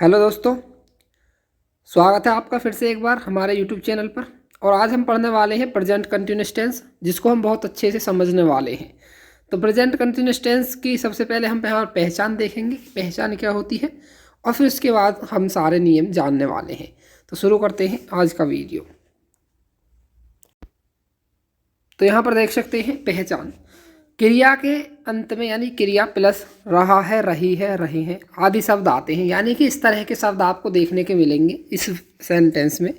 Hello दोस्तों, स्वागत है आपका फिर से एक बार हमारे यूट्यूब चैनल पर। और आज हम पढ़ने वाले हैं प्रेजेंट कंटिन्यूअस टेंस, जिसको हम बहुत अच्छे से समझने वाले हैं। तो प्रेजेंट कंटिन्यूअस टेंस की सबसे पहले हम यहाँ पहचान देखेंगे, पहचान क्या होती है, और फिर उसके बाद हम सारे नियम जानने वाले हैं। तो शुरू करते हैं आज का वीडियो। तो यहाँ पर देख सकते हैं पहचान, क्रिया के अंत में यानी क्रिया प्लस रहा है, रही है, रहे हैं आदि शब्द आते हैं। यानी कि इस तरह के शब्द आपको देखने के मिलेंगे इस सेंटेंस में।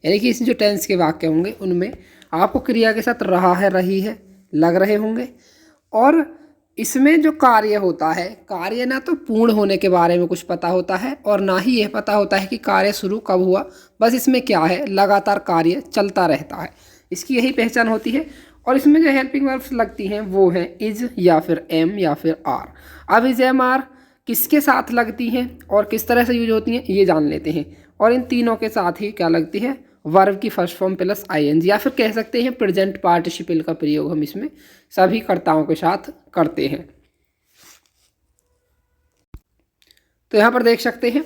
यानी कि इस जो टेंस के वाक्य होंगे उनमें आपको क्रिया के साथ रहा है, रही है लग रहे होंगे। और इसमें जो कार्य होता है, कार्य ना तो पूर्ण होने के बारे में कुछ पता होता है और ना ही यह पता होता है कि कार्य शुरू कब हुआ। बस इसमें क्या है, लगातार कार्य चलता रहता है, इसकी यही पहचान होती है। और इसमें जो हेल्पिंग वर्ब्स लगती हैं वो हैं इज या फिर एम या फिर आर। अब इज एम आर किसके साथ लगती हैं और किस तरह से यूज होती हैं ये जान लेते हैं। और इन तीनों के साथ ही क्या लगती है, वर्ब की फर्स्ट फॉर्म प्लस आईएनजी, या फिर कह सकते हैं प्रेजेंट पार्टिसिपल का प्रयोग हम इसमें सभी कर्ताओं के साथ करते हैं। तो यहाँ पर देख सकते हैं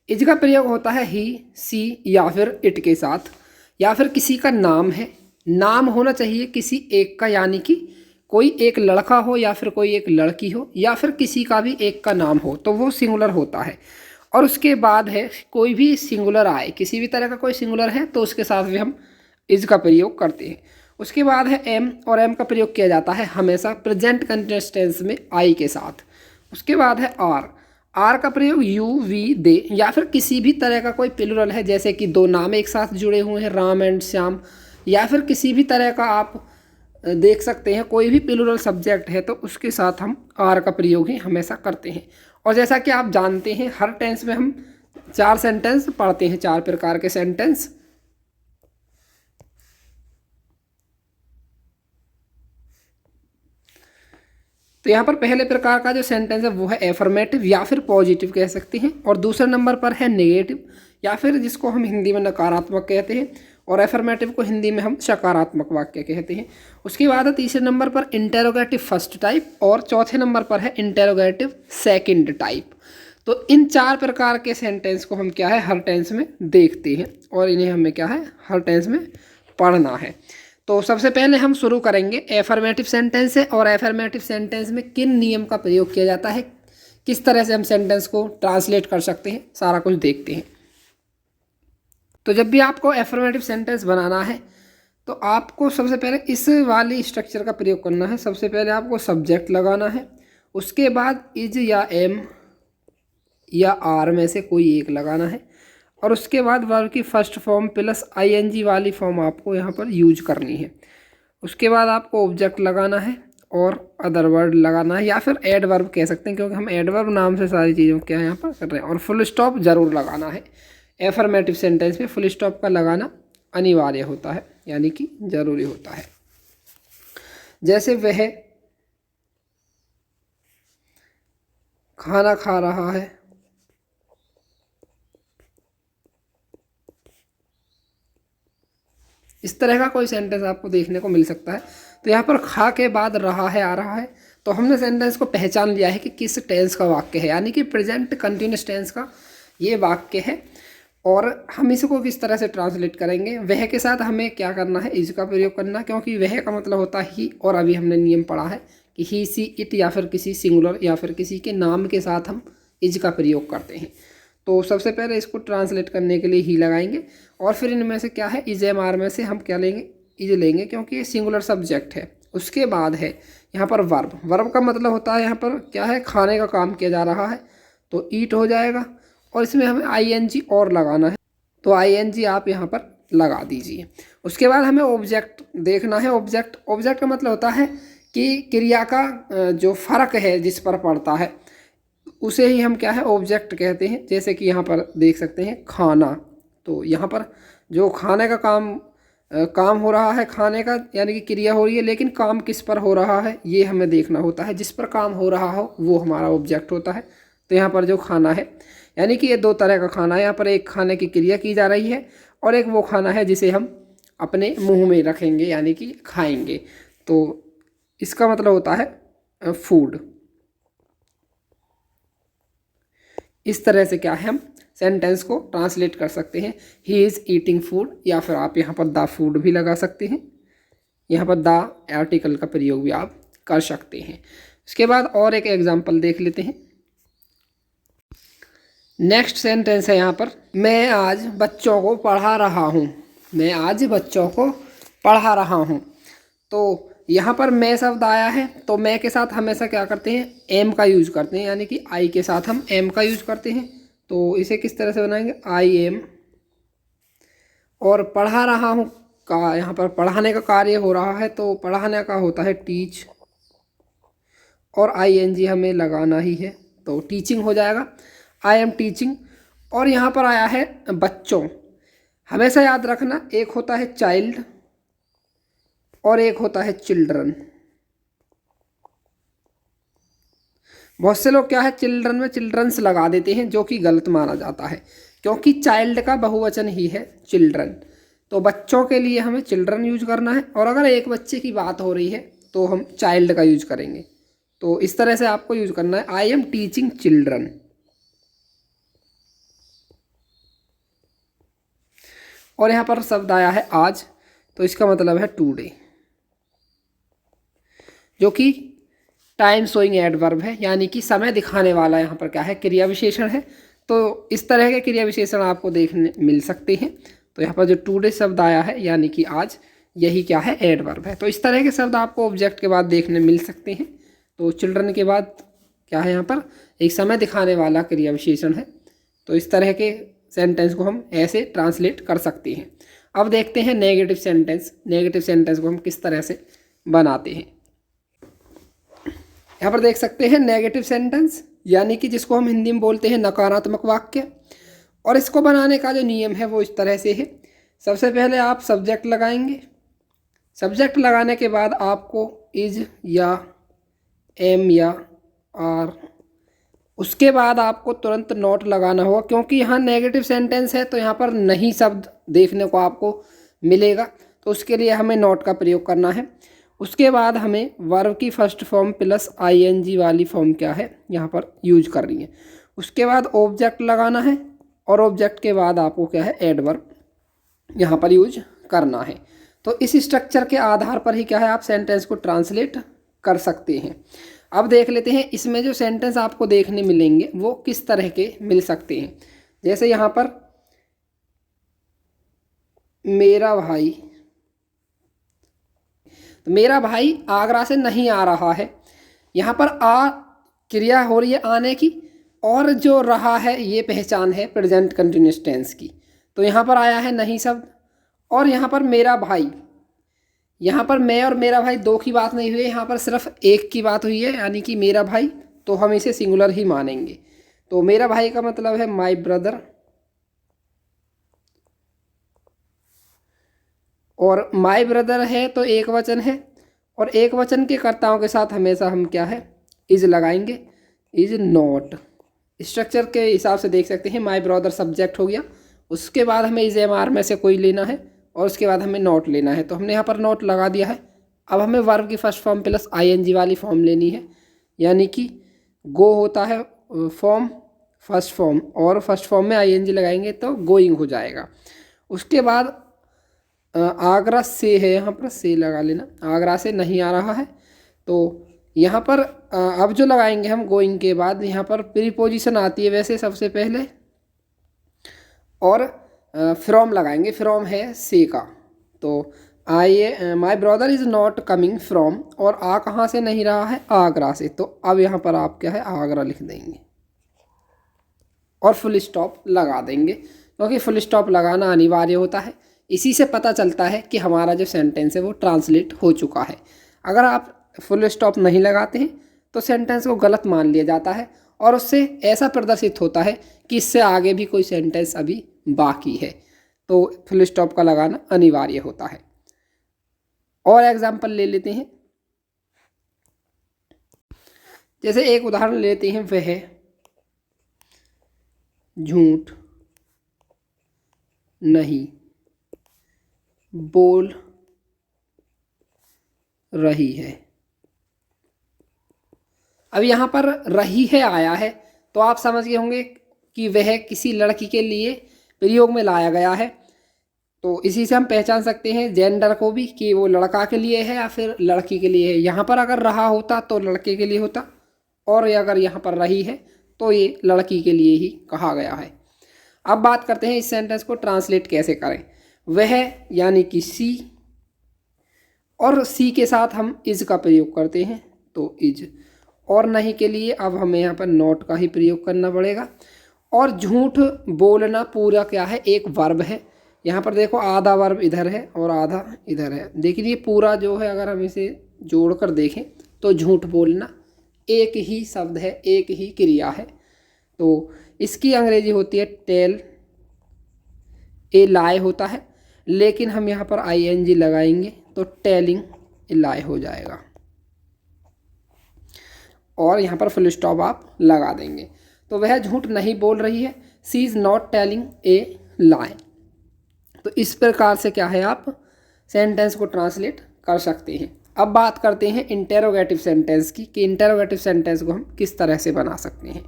इज का प्रयोग होता है ही, सी या फिर इट के साथ, या फिर किसी का नाम है, नाम होना चाहिए किसी एक का, यानी कि कोई एक लड़का हो या फिर कोई एक लड़की हो या फिर किसी का भी एक का नाम हो तो वो सिंगुलर होता है। और उसके बाद है कोई भी सिंगुलर आए, किसी भी तरह का कोई सिंगुलर है तो उसके साथ भी हम इज का प्रयोग करते हैं। उसके बाद है एम, और एम का प्रयोग किया जाता है हमेशा प्रेजेंट कंटिन्यूअस टेंस में आई के साथ। उसके बाद है आर, आर का प्रयोग यू, वी, दे या फिर किसी भी तरह का कोई प्लुरल है, जैसे कि दो नाम एक साथ जुड़े हुए हैं राम एंड श्याम, या फिर किसी भी तरह का आप देख सकते हैं कोई भी प्लुरल सब्जेक्ट है तो उसके साथ हम आर का प्रयोग ही हमेशा करते हैं। और जैसा कि आप जानते हैं हर टेंस में हम 4 सेंटेंस पढ़ते हैं, 4 प्रकार के सेंटेंस। तो यहाँ पर पहले प्रकार का जो सेंटेंस है वो है एफर्मेटिव या फिर पॉजिटिव कह सकते हैं, और दूसरे नंबर पर है नेगेटिव या फिर जिसको हम हिंदी में नकारात्मक कहते हैं, और एफर्मेटिव को हिंदी में हम सकारात्मक वाक्य कहते हैं। उसके बाद है तीसरे नंबर पर इंटेरोगेटिव फर्स्ट टाइप, और चौथे नंबर पर है इंटेरोगेटिव सेकंड टाइप। तो इन 4 प्रकार के सेंटेंस को हम क्या है हर टेंस में देखते हैं, और इन्हें हमें क्या है हर टेंस में पढ़ना है। तो सबसे पहले हम शुरू करेंगे एफर्मेटिव सेंटेंस से, और एफर्मेटिव सेंटेंस में किन नियम का प्रयोग किया जाता है, किस तरह से हम सेंटेंस को ट्रांसलेट कर सकते हैं, सारा कुछ देखते हैं। तो जब भी आपको एफर्मेटिव सेंटेंस बनाना है तो आपको सबसे पहले इस वाली स्ट्रक्चर का प्रयोग करना है। सबसे पहले आपको सब्जेक्ट लगाना है, उसके बाद इज या एम या आर में से कोई एक लगाना है, और उसके बाद वर्ब की फर्स्ट फॉर्म प्लस आईएनजी वाली फॉर्म आपको यहाँ पर यूज करनी है। उसके बाद आपको ऑब्जेक्ट लगाना है और अदर वर्ड लगाना है, या फिर एड वर्ब कह सकते हैं क्योंकि हम एड वर्ब नाम से सारी चीज़ों क्या यहाँ पर कर रहे हैं। और फुल स्टॉप ज़रूर लगाना है। एफर्मेटिव सेंटेंस में फुल स्टॉप का लगाना अनिवार्य होता है, यानी कि ज़रूरी होता है। जैसे वह खाना खा रहा है, इस तरह का कोई सेंटेंस आपको देखने को मिल सकता है। तो यहाँ पर खा के बाद रहा है आ रहा है, तो हमने सेंटेंस को पहचान लिया है कि किस टेंस का वाक्य है, यानी कि प्रेजेंट कंटिन्यूअस टेंस का ये वाक्य है। और हम इसको किस तरह से ट्रांसलेट करेंगे, वह के साथ हमें क्या करना है, इज का प्रयोग करना, क्योंकि वह का मतलब होता है ही, और अभी हमने नियम पढ़ा है कि ही, सी, इट या फिर किसी सिंगुलर या फिर किसी के नाम के साथ हम इज का प्रयोग करते हैं। तो सबसे पहले इसको ट्रांसलेट करने के लिए ही लगाएंगे, और फिर इनमें से क्या है इज एम आर में से हम क्या लेंगे, इज लेंगे, क्योंकि ये सिंगुलर सब्जेक्ट है। उसके बाद है यहाँ पर वर्ब, वर्ब का मतलब होता है यहाँ पर क्या है, खाने का काम किया जा रहा है तो ईट हो जाएगा, और इसमें हमें आईएनजी और लगाना है तो आईएनजी आप यहाँ पर लगा दीजिए। उसके बाद हमें ऑब्जेक्ट देखना है। ऑब्जेक्ट, ऑब्जेक्ट का मतलब होता है कि क्रिया का जो फ़र्क है जिस पर पड़ता है उसे ही हम क्या है ऑब्जेक्ट कहते हैं। जैसे कि यहाँ पर देख सकते हैं खाना, तो यहाँ पर जो खाने का काम हो रहा है, खाने का यानी कि क्रिया हो रही है, लेकिन काम किस पर हो रहा है ये हमें देखना होता है। जिस पर काम हो रहा हो वो हमारा ऑब्जेक्ट होता है। तो यहाँ पर जो खाना है यानी कि ये 2 तरह का खाना है। यहाँ पर एक खाने की क्रिया की जा रही है और एक वो खाना है जिसे हम अपने मुंह में रखेंगे यानी कि खाएंगे। तो इसका मतलब होता है फूड। इस तरह से क्या है हम सेंटेंस को ट्रांसलेट कर सकते हैं। ही इज़ ईटिंग फूड, या फिर आप यहाँ पर द फूड भी लगा सकते हैं। यहाँ पर द आर्टिकल का प्रयोग भी आप कर सकते हैं। उसके बाद और एक एग्जाम्पल देख लेते हैं। नेक्स्ट सेंटेंस है यहाँ पर, मैं आज बच्चों को पढ़ा रहा हूँ। मैं आज बच्चों को पढ़ा रहा हूँ। तो यहाँ पर मैं शब्द आया है, तो मैं के साथ हमेशा क्या करते हैं, एम का यूज करते हैं, यानी कि आई के साथ हम एम का यूज करते हैं। तो इसे किस तरह से बनाएंगे, आई एम, और पढ़ा रहा हूँ का यहाँ पर पढ़ाने का कार्य हो रहा है, तो पढ़ाने का होता है टीच, और आई एन जी हमें लगाना ही है, तो टीचिंग हो जाएगा, आई एम टीचिंग। और यहाँ पर आया है बच्चों, हमेशा याद रखना एक होता है चाइल्ड और एक होता है चिल्ड्रन। बहुत से लोग क्या है, चिल्ड्रन में चिल्ड्रंस लगा देते हैं, जो कि गलत माना जाता है, क्योंकि चाइल्ड का बहुवचन ही है चिल्ड्रन। तो बच्चों के लिए हमें चिल्ड्रन यूज करना है, और अगर एक बच्चे की बात हो रही है तो हम चाइल्ड का यूज करेंगे। तो इस तरह से आपको यूज करना है, आई एम टीचिंग चिल्ड्रन। और यहाँ पर शब्द आया है आज, तो इसका मतलब है टुडे, जो कि टाइम शोइंग एडवर्ब है, यानी कि समय दिखाने वाला यहाँ पर क्या है, क्रिया विशेषण है। तो इस तरह के क्रिया विशेषण आपको देखने मिल सकते हैं। तो यहाँ पर जो टुडे शब्द आया है, यानी कि आज, यही क्या है, एडवर्ब है। तो इस तरह के शब्द आपको ऑब्जेक्ट के बाद देखने मिल सकते हैं। तो चिल्ड्रन के बाद क्या है, यहाँ पर एक समय दिखाने वाला क्रिया विशेषण है। तो इस तरह के सेंटेंस को हम ऐसे ट्रांसलेट कर सकते हैं। अब देखते हैं नेगेटिव सेंटेंस। नेगेटिव सेंटेंस को हम किस तरह से बनाते हैं। यहाँ पर देख सकते हैं नेगेटिव सेंटेंस, यानी कि जिसको हम हिंदी में बोलते हैं नकारात्मक वाक्य। और इसको बनाने का जो नियम है वो इस तरह से है। सबसे पहले आप सब्जेक्ट लगाएंगे। सब्जेक्ट लगाने के बाद आपको इज या एम या आर, उसके बाद आपको तुरंत नॉट लगाना होगा, क्योंकि यहाँ नेगेटिव सेंटेंस है तो यहाँ पर नहीं शब्द देखने को आपको मिलेगा। तो उसके लिए हमें नॉट का प्रयोग करना है। उसके बाद हमें वर्ब की फर्स्ट फॉर्म प्लस आईएनजी वाली फॉर्म क्या है, यहाँ पर यूज करनी है। उसके बाद ऑब्जेक्ट लगाना है, और ऑब्जेक्ट के बाद आपको क्या है, एडवर्ब यहाँ पर यूज करना है। तो इस स्ट्रक्चर के आधार पर ही क्या है, आप सेंटेंस को ट्रांसलेट कर सकते हैं। अब देख लेते हैं इसमें जो सेंटेंस आपको देखने मिलेंगे वो किस तरह के मिल सकते हैं। जैसे यहाँ पर मेरा भाई, तो मेरा भाई आगरा से नहीं आ रहा है। यहाँ पर आ क्रिया हो रही है आने की, और जो रहा है ये पहचान है प्रेजेंट कंटिन्यूअस टेंस की। तो यहाँ पर आया है नहीं शब्द, और यहाँ पर मेरा भाई, यहाँ पर मैं और मेरा भाई दो की बात नहीं हुई है, यहाँ पर सिर्फ एक की बात हुई है, यानी कि मेरा भाई, तो हम इसे सिंगुलर ही मानेंगे। तो मेरा भाई का मतलब है माई ब्रदर, और माई ब्रदर है तो एक वचन है, और एक वचन के कर्ताओं के साथ हमेशा हम क्या है, इज लगाएंगे, इज नॉट। स्ट्रक्चर के हिसाब से देख सकते हैं, माई ब्रदर सब्जेक्ट हो गया, उसके बाद हमें इज एम आर में से कोई लेना है, और उसके बाद हमें नॉट लेना है। तो हमने यहाँ पर नॉट लगा दिया है। अब हमें वर्ब की फर्स्ट फॉर्म प्लस आईएनजी वाली फॉर्म लेनी है, यानी कि गो होता है फॉर्म फर्स्ट फॉर्म, और फर्स्ट फॉर्म में आईएनजी लगाएंगे तो गोइंग हो जाएगा। उसके बाद आगरा से है, यहाँ पर से लगा लेना, आगरा से नहीं आ रहा है। तो यहाँ पर अब जो लगाएंगे हम गोइंग के बाद, यहाँ पर प्रीपोजिशन आती है वैसे सबसे पहले, और फ्रॉम लगाएंगे। फ्रॉम है से का, तो my brother is not coming from, और आ कहाँ से नहीं रहा है, आगरा से। तो अब यहाँ पर आप क्या है, आगरा लिख देंगे और फुल स्टॉप लगा देंगे, क्योंकि फुल स्टॉप लगाना अनिवार्य होता है। इसी से पता चलता है कि हमारा जो सेंटेंस है वो ट्रांसलेट हो चुका है। अगर आप फुल स्टॉप नहीं लगाते हैं तो सेंटेंस को गलत मान लिया जाता है, और उससे ऐसा प्रदर्शित होता है कि इससे आगे भी कोई सेंटेंस अभी बाकी है। तो फुल स्टॉप का लगाना अनिवार्य होता है। और एग्जाम्पल ले लेते हैं। जैसे एक उदाहरण लेते हैं, वह झूठ नहीं बोल रही है। अब यहाँ पर रही है आया है, तो आप समझ गए होंगे कि वह किसी लड़की के लिए प्रयोग में लाया गया है। तो इसी से हम पहचान सकते हैं जेंडर को भी कि वो लड़का के लिए है या फिर लड़की के लिए है। यहाँ पर अगर रहा होता तो लड़के के लिए होता, और अगर यहाँ पर रही है तो ये लड़की के लिए ही कहा गया है। अब बात करते हैं इस सेंटेंस को ट्रांसलेट कैसे करें। वह यानी कि सी, और सी के साथ हम इज का प्रयोग करते हैं तो इज, और नहीं के लिए अब हमें यहाँ पर नॉट का ही प्रयोग करना पड़ेगा। और झूठ बोलना पूरा क्या है, एक वर्ब है। यहाँ पर देखो आधा वर्ब इधर है और आधा इधर है। देखिए ये पूरा जो है अगर हम इसे जोड़कर देखें तो झूठ बोलना एक ही शब्द है, एक ही क्रिया है। तो इसकी अंग्रेजी होती है टेल, ए लाई होता है, लेकिन हम यहाँ पर ing लगाएंगे तो टेलिंग ए लाई हो जाएगा, और यहाँ पर फुल स्टॉप आप लगा देंगे। तो वह झूठ नहीं बोल रही है, सी इज़ नॉट टेलिंग ए लाई। तो इस प्रकार से क्या है आप सेंटेंस को ट्रांसलेट कर सकते हैं। अब बात करते हैं इंटेरोगेटिव सेंटेंस की कि इंटेरोगेटिव सेंटेंस को हम किस तरह से बना सकते हैं।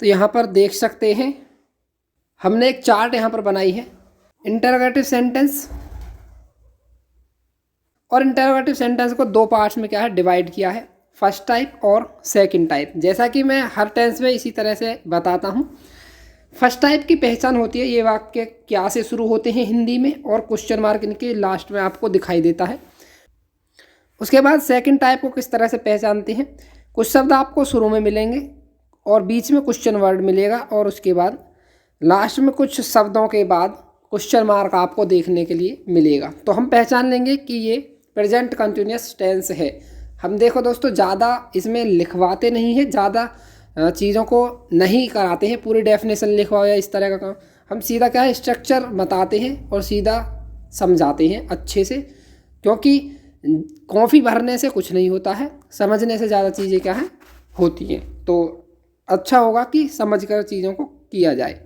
तो यहाँ पर देख सकते हैं हमने एक चार्ट यहाँ पर बनाई है इंटेरोगेटिव सेंटेंस, और इंटेरोगेटिव सेंटेंस को दो पार्ट्स में क्या है डिवाइड किया है, फर्स्ट टाइप और सेकंड टाइप। जैसा कि मैं हर टेंस में इसी तरह से बताता हूँ। फर्स्ट टाइप की पहचान होती है ये वाक्य क्या से शुरू होते हैं हिंदी में, और क्वेश्चन मार्क इनके लास्ट में आपको दिखाई देता है। उसके बाद सेकंड टाइप को किस तरह से पहचानते हैं, कुछ शब्द आपको शुरू में मिलेंगे और बीच में क्वेश्चन वर्ड मिलेगा, और उसके बाद लास्ट में कुछ शब्दों के बाद क्वेश्चन मार्क आपको देखने के लिए मिलेगा। तो हम पहचान लेंगे कि ये प्रेजेंट कंटिन्यूअस टेंस है। हम देखो दोस्तों ज़्यादा इसमें लिखवाते नहीं है, ज़्यादा चीज़ों को नहीं कराते हैं, पूरी डेफिनेशन लिखवाओ या इस तरह का काम। हम सीधा क्या है स्ट्रक्चर बताते हैं और सीधा समझाते हैं अच्छे से, क्योंकि कॉफ़ी भरने से कुछ नहीं होता है, समझने से ज़्यादा चीज़ें क्या है होती हैं। तो अच्छा होगा कि समझ कर चीज़ों को किया जाए।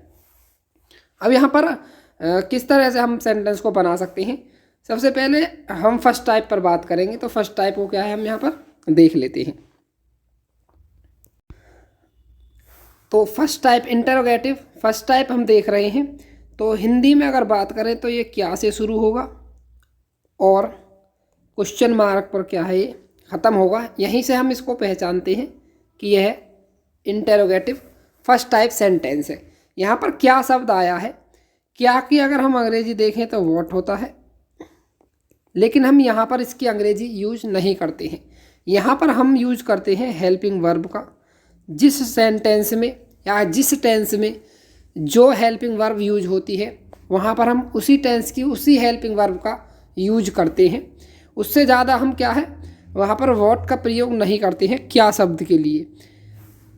अब यहाँ पर किस तरह से हम सेंटेंस को बना सकते हैं, सबसे पहले हम फर्स्ट टाइप पर बात करेंगे। तो फर्स्ट टाइप को क्या है हम यहाँ पर देख लेते हैं। तो first type interrogative first type हम देख रहे हैं। तो हिंदी में अगर बात करें तो ये क्या से शुरू होगा और क्वेश्चन मार्क पर क्या है ये ख़त्म होगा। यहीं से हम इसको पहचानते हैं कि यह इंटरोगेटिव फर्स्ट टाइप सेंटेंस है। यहाँ पर क्या शब्द आया है, क्या की अगर हम अंग्रेजी देखें तो व्हाट होता है, लेकिन हम यहाँ पर इसकी अंग्रेजी यूज नहीं करते हैं। यहाँ पर हम यूज करते हैं हेल्पिंग वर्ब का। जिस सेंटेंस में या जिस टेंस में जो हेल्पिंग वर्ब यूज होती है वहाँ पर हम उसी टेंस की उसी हेल्पिंग वर्ब का यूज करते हैं। उससे ज़्यादा हम क्या है वहाँ पर व्हाट का प्रयोग नहीं करते हैं क्या शब्द के लिए।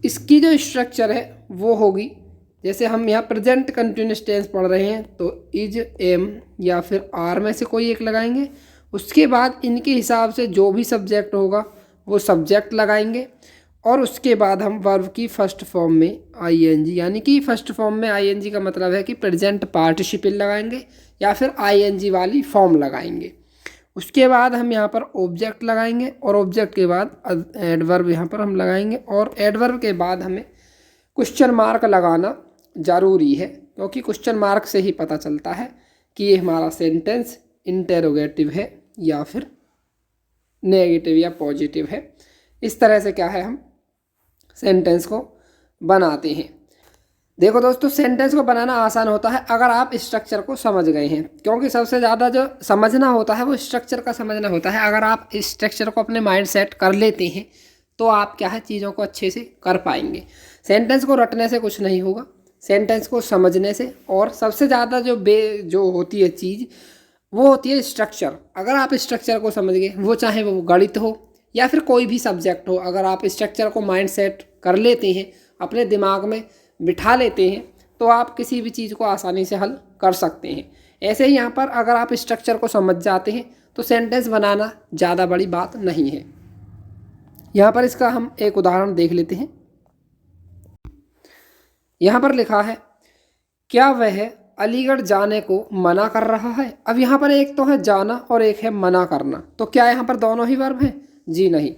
इसकी जो स्ट्रक्चर है वो होगी, जैसे हम यहाँ प्रेजेंट कंटिन्यूअस टेंस पढ़ रहे हैं तो इज, एम या फिर आर में से कोई एक लगाएंगे। उसके बाद इनके हिसाब से जो भी सब्जेक्ट होगा वो सब्जेक्ट लगाएंगे, और उसके बाद हम वर्ब की फर्स्ट फॉर्म में ing, यानी कि फर्स्ट फॉर्म में ing का मतलब है कि प्रेजेंट पार्टिसिपल लगाएंगे या फिर ing वाली फॉर्म लगाएंगे। उसके बाद हम यहाँ पर ऑब्जेक्ट लगाएंगे, और ऑब्जेक्ट के बाद एडवर्ब यहाँ पर हम लगाएंगे, और एडवर्ब के बाद हमें क्वेश्चन मार्क लगाना ज़रूरी है, क्योंकि क्वेश्चन मार्क से ही पता चलता है कि ये हमारा सेंटेंस इंटेरोगेटिव है या फिर नेगेटिव या पॉजिटिव है। इस तरह से क्या है हम सेंटेंस को बनाते हैं। देखो दोस्तों सेंटेंस को बनाना आसान होता है अगर आप स्ट्रक्चर को समझ गए हैं, क्योंकि सबसे ज़्यादा जो समझना होता है वो स्ट्रक्चर का समझना होता है। अगर आप इस स्ट्रक्चर को अपने माइंड सेट कर लेते हैं तो आप क्या है चीज़ों को अच्छे से कर पाएंगे। सेंटेंस को रटने से कुछ नहीं होगा, सेंटेंस को समझने से। और सबसे ज़्यादा जो होती है चीज़ वो होती है स्ट्रक्चर। अगर आप स्ट्रक्चर को समझ गए, वो चाहे वो गणित हो या फिर कोई भी सब्जेक्ट हो, अगर आप स्ट्रक्चर को माइंड सेट कर लेते हैं, अपने दिमाग में बिठा लेते हैं, तो आप किसी भी चीज़ को आसानी से हल कर सकते हैं। ऐसे ही यहाँ पर अगर आप स्ट्रक्चर को समझ जाते हैं तो सेंटेंस बनाना ज़्यादा बड़ी बात नहीं है। यहाँ पर इसका हम एक उदाहरण देख लेते हैं। यहाँ पर लिखा है क्या वह अलीगढ़ जाने को मना कर रहा है। अब यहाँ पर एक तो है जाना और एक है मना करना, तो क्या यहाँ पर दोनों ही वर्ब हैं? जी नहीं,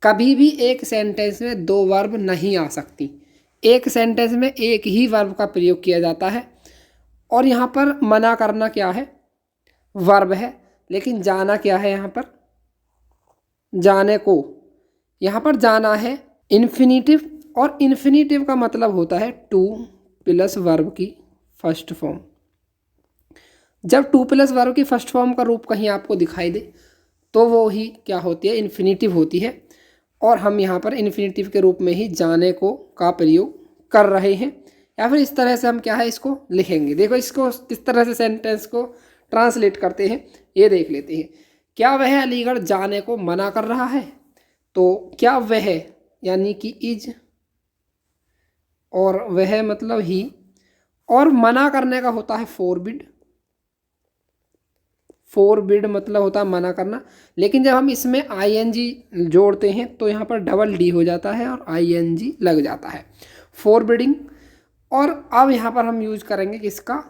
कभी भी एक सेंटेंस में दो वर्ब नहीं आ सकती। एक सेंटेंस में एक ही वर्ब का प्रयोग किया जाता है। और यहाँ पर मना करना क्या है, वर्ब है, लेकिन जाना क्या है, यहाँ पर जाने को, यहाँ पर जाना है इन्फिनिटिव। और इन्फिनिटिव का मतलब होता है टू प्लस वर्ब की फर्स्ट फॉर्म। जब टू प्लस वर्ब की फर्स्ट फॉर्म का रूप कहीं आपको दिखाई दे तो वो ही क्या होती है, इन्फिनिटिव होती है। और हम यहाँ पर इन्फिनिटिव के रूप में ही जाने को का प्रयोग कर रहे हैं। या फिर इस तरह से हम क्या है इसको लिखेंगे। देखो इसको किस तरह से सेंटेंस को ट्रांसलेट करते हैं ये देख लेते हैं। क्या वह अलीगढ़ जाने को मना कर रहा है, तो क्या वह यानी कि इज, और वह मतलब ही, और मना करने का होता है फोरबिड। फोरबिड मतलब होता है मना करना, लेकिन जब हम इसमें आईएनजी जोड़ते हैं तो यहाँ पर डबल डी हो जाता है और आईएनजी लग जाता है, फोरबिडिंग। और अब यहाँ पर हम यूज करेंगे किसका,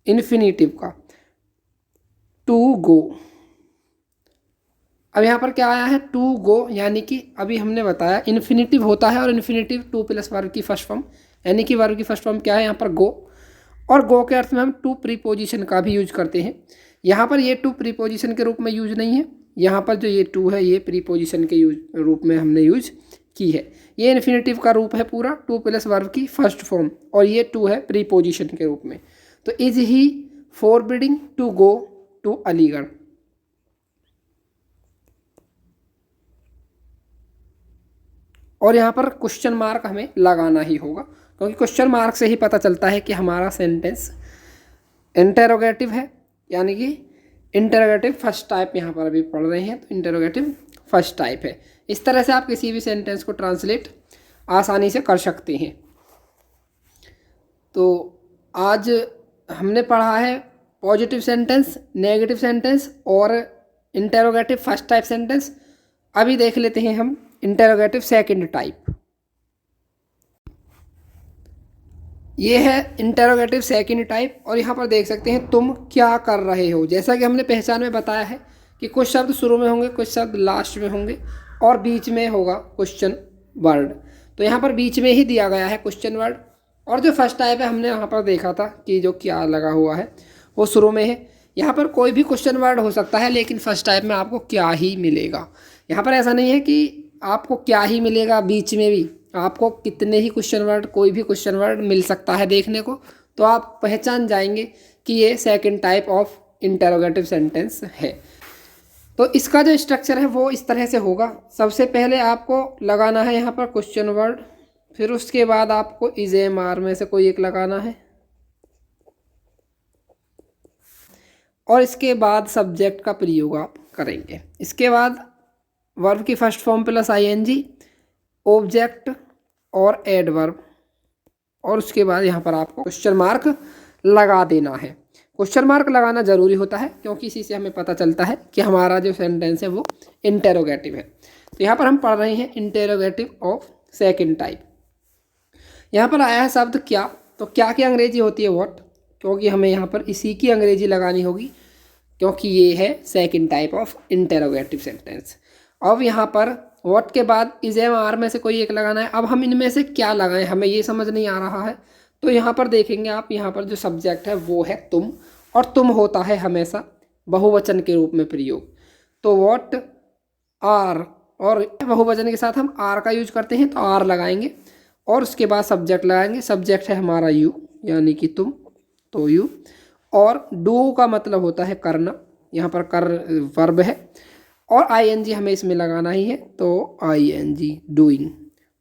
इन्फिनिटिव का, टू गो। अब यहाँ पर क्या आया है, टू गो, यानी कि अभी हमने बताया इन्फिनिटिव होता है और इन्फिनिटिव टू प्लस वर्ब की फर्स्ट फॉर्म, यानी कि वर्ब की फर्स्ट फॉर्म क्या है यहाँ पर गो। और गो के अर्थ में हम टू प्रीपोजिशन का भी यूज करते हैं। यहाँ पर ये टू प्रीपोजिशन के रूप में यूज नहीं है, यहाँ पर जो ये टू है ये प्रीपोजिशन के रूप में हमने यूज की है। ये इन्फिनिटिव का रूप है पूरा, टू प्लस वर्ब की फर्स्ट फॉर्म, और ये टू है प्रीपोजिशन के रूप में। तो is he forbidding to go to Aligarh. और यहाँ पर क्वेश्चन मार्क हमें लगाना ही होगा, क्योंकि क्वेश्चन मार्क से ही पता चलता है कि हमारा सेंटेंस इंटेरोगेटिव है, यानी कि इंटेरोगेटिव फर्स्ट टाइप यहाँ पर अभी पढ़ रहे हैं, तो इंटेरोगेटिव फर्स्ट टाइप है। इस तरह से आप किसी भी सेंटेंस को ट्रांसलेट आसानी से कर सकते हैं। तो आज हमने पढ़ा है पॉजिटिव सेंटेंस, नेगेटिव सेंटेंस और इंटेरोगेटिव फर्स्ट टाइप सेंटेंस। अभी देख लेते हैं हम इंटेरोगेटिव सेकंड टाइप। ये है इंटेरोगेटिव सेकंड टाइप, और यहाँ पर देख सकते हैं तुम क्या कर रहे हो। जैसा कि हमने पहचान में बताया है कि कुछ शब्द शुरू में होंगे, कुछ शब्द लास्ट में होंगे, और बीच में होगा क्वेश्चन वर्ड। तो यहाँ पर बीच में ही दिया गया है क्वेश्चन वर्ड। और जो फर्स्ट टाइप है हमने यहाँ पर देखा था कि जो क्या लगा हुआ है वो शुरू में है। यहाँ पर कोई भी क्वेश्चन वर्ड हो सकता है, लेकिन फर्स्ट टाइप में आपको क्या ही मिलेगा। यहाँ पर ऐसा नहीं है कि आपको क्या ही मिलेगा, बीच में भी आपको कितने ही क्वेश्चन वर्ड, कोई भी क्वेश्चन वर्ड मिल सकता है देखने को। तो आप पहचान जाएंगे कि ये second type of interrogative sentence है। तो इसका जो स्ट्रक्चर है वो इस तरह से होगा। सबसे पहले आपको लगाना है यहाँ पर क्वेश्चन वर्ड, फिर उसके बाद आपको इज एम आर में से कोई एक लगाना है, और इसके बाद सब्जेक्ट का प्रयोग आप करेंगे। इसके बाद वर्ब की first form plus ING, object और एडवर्ब, और उसके बाद यहाँ पर आपको क्वेश्चन मार्क लगा देना है। क्वेश्चन मार्क लगाना ज़रूरी होता है, क्योंकि इसी से हमें पता चलता है कि हमारा जो सेंटेंस है वो इंटेरोगेटिव है। तो यहाँ पर हम पढ़ रहे हैं इंटेरोगेटिव ऑफ सेकंड टाइप। यहाँ पर आया है शब्द क्या, तो क्या की अंग्रेजी होती है व्हाट, क्योंकि हमें यहाँ पर इसी की अंग्रेजी लगानी होगी, क्योंकि ये है second type of interrogative sentence. अब यहाँ पर व्हाट के बाद इज एम आर में से कोई एक लगाना है। अब हम इनमें से क्या लगाएं, हमें ये समझ नहीं आ रहा है। तो यहाँ पर देखेंगे आप, यहाँ पर जो सब्जेक्ट है वो है तुम, और तुम होता है हमेशा बहुवचन के रूप में प्रयोग। तो व्हाट आर, और बहुवचन के साथ हम आर का यूज करते हैं, तो आर लगाएंगे, और उसके बाद सब्जेक्ट लगाएंगे। सब्जेक्ट है हमारा यू, यानी कि तुम, तो यू। और डू का मतलब होता है करना, यहाँ पर कर वर्ब है, और आईएनजी हमें इसमें लगाना ही है, तो ING doing,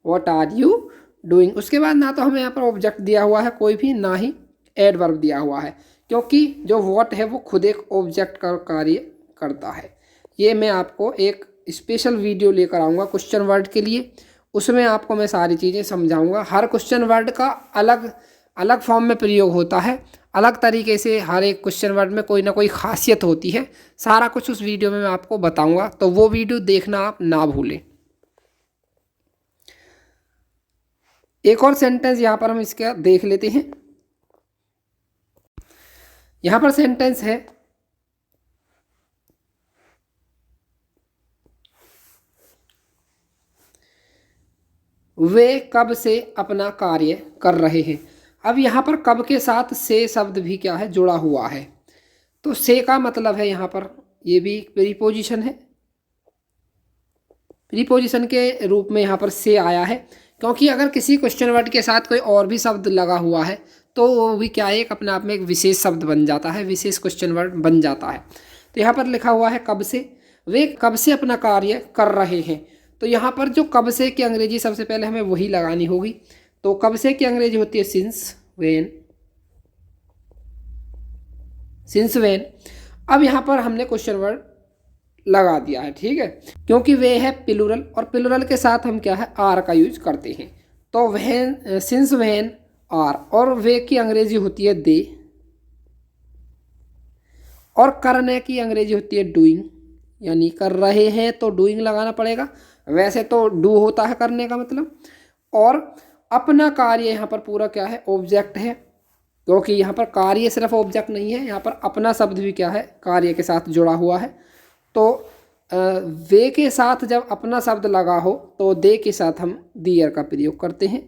what are you doing. उसके बाद ना तो हमें यहाँ पर ऑब्जेक्ट दिया हुआ है कोई भी, ना ही एडवर्ब दिया हुआ है, क्योंकि जो व्हाट है वो खुद एक ऑब्जेक्ट का कार्य करता है। ये मैं आपको एक स्पेशल वीडियो लेकर आऊँगा क्वेश्चन वर्ड के लिए, उसमें आपको मैं सारी चीज़ें समझाऊँगा। हर क्वेश्चन वर्ड का अलग अलग फॉर्म में प्रयोग होता है, अलग तरीके से हर एक क्वेश्चन वर्ड में कोई ना कोई खासियत होती है। सारा कुछ उस वीडियो में मैं आपको बताऊंगा, तो वो वीडियो देखना आप ना भूलें। एक और सेंटेंस यहाँ पर हम इसका देख लेते हैं। यहाँ पर सेंटेंस है वे कब से अपना कार्य कर रहे हैं। अब यहाँ पर कब के साथ से शब्द भी क्या है, जुड़ा हुआ है। तो से का मतलब है यहाँ पर, ये भी प्रीपोजिशन है, प्रीपोजिशन के रूप में यहाँ पर से आया है। क्योंकि अगर किसी क्वेश्चन वर्ड के साथ कोई और भी शब्द लगा हुआ है तो वो भी क्या है, एक अपने आप में एक विशेष शब्द बन जाता है, विशेष क्वेश्चन वर्ड बन जाता है। तो यहाँ पर लिखा हुआ है कब से, वे कब से अपना कार्य कर रहे हैं। तो यहाँ पर जो कब से की अंग्रेजी सबसे पहले हमें वही लगानी होगी। तो कब से की अंग्रेजी होती है सिंस वेन, सिंस वेन। अब यहाँ पर हमने क्वेश्चन वर्ड लगा दिया है, ठीक है, क्योंकि वे है प्लूरल और प्लूरल के साथ हम क्या है, आर का यूज करते हैं। तो वहन, सिंस वहन आर, और वे की अंग्रेजी होती है दे, और करने की अंग्रेजी होती है डूइंग, यानी कर रहे हैं तो डूइंग लगाना पड़ेगा, वैसे तो डू होता है करने का मतलब। और अपना कार्य यहाँ पर पूरा क्या है, ऑब्जेक्ट है, क्योंकि यहाँ पर कार्य सिर्फ ऑब्जेक्ट नहीं है, यहाँ पर अपना शब्द भी क्या है, कार्य के साथ जुड़ा हुआ है। तो वे के साथ जब अपना शब्द लगा हो तो दे के साथ हम दियर का प्रयोग करते हैं,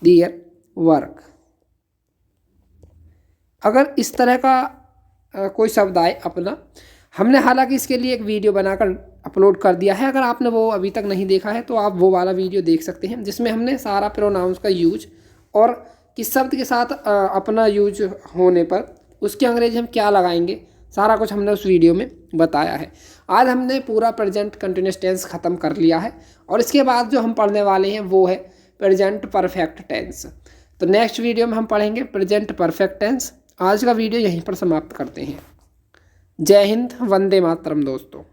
दियर वर्क। अगर इस तरह का कोई शब्द आए अपना, हमने हालांकि इसके लिए एक वीडियो बनाकर अपलोड कर दिया है, अगर आपने वो अभी तक नहीं देखा है तो आप वो वाला वीडियो देख सकते हैं, जिसमें हमने सारा प्रोनाउंस का यूज और किस शब्द के साथ अपना यूज होने पर उसकी अंग्रेजी हम क्या लगाएंगे, सारा कुछ हमने उस वीडियो में बताया है। आज हमने पूरा प्रेजेंट कंटिन्यूअस टेंस ख़त्म कर लिया है, और इसके बाद जो हम पढ़ने वाले हैं वो है प्रेजेंट परफेक्ट टेंस। तो नेक्स्ट वीडियो में हम पढ़ेंगे प्रेजेंट परफेक्ट टेंस। आज का वीडियो यहीं पर समाप्त करते हैं। जय हिंद, वंदे मातरम दोस्तों।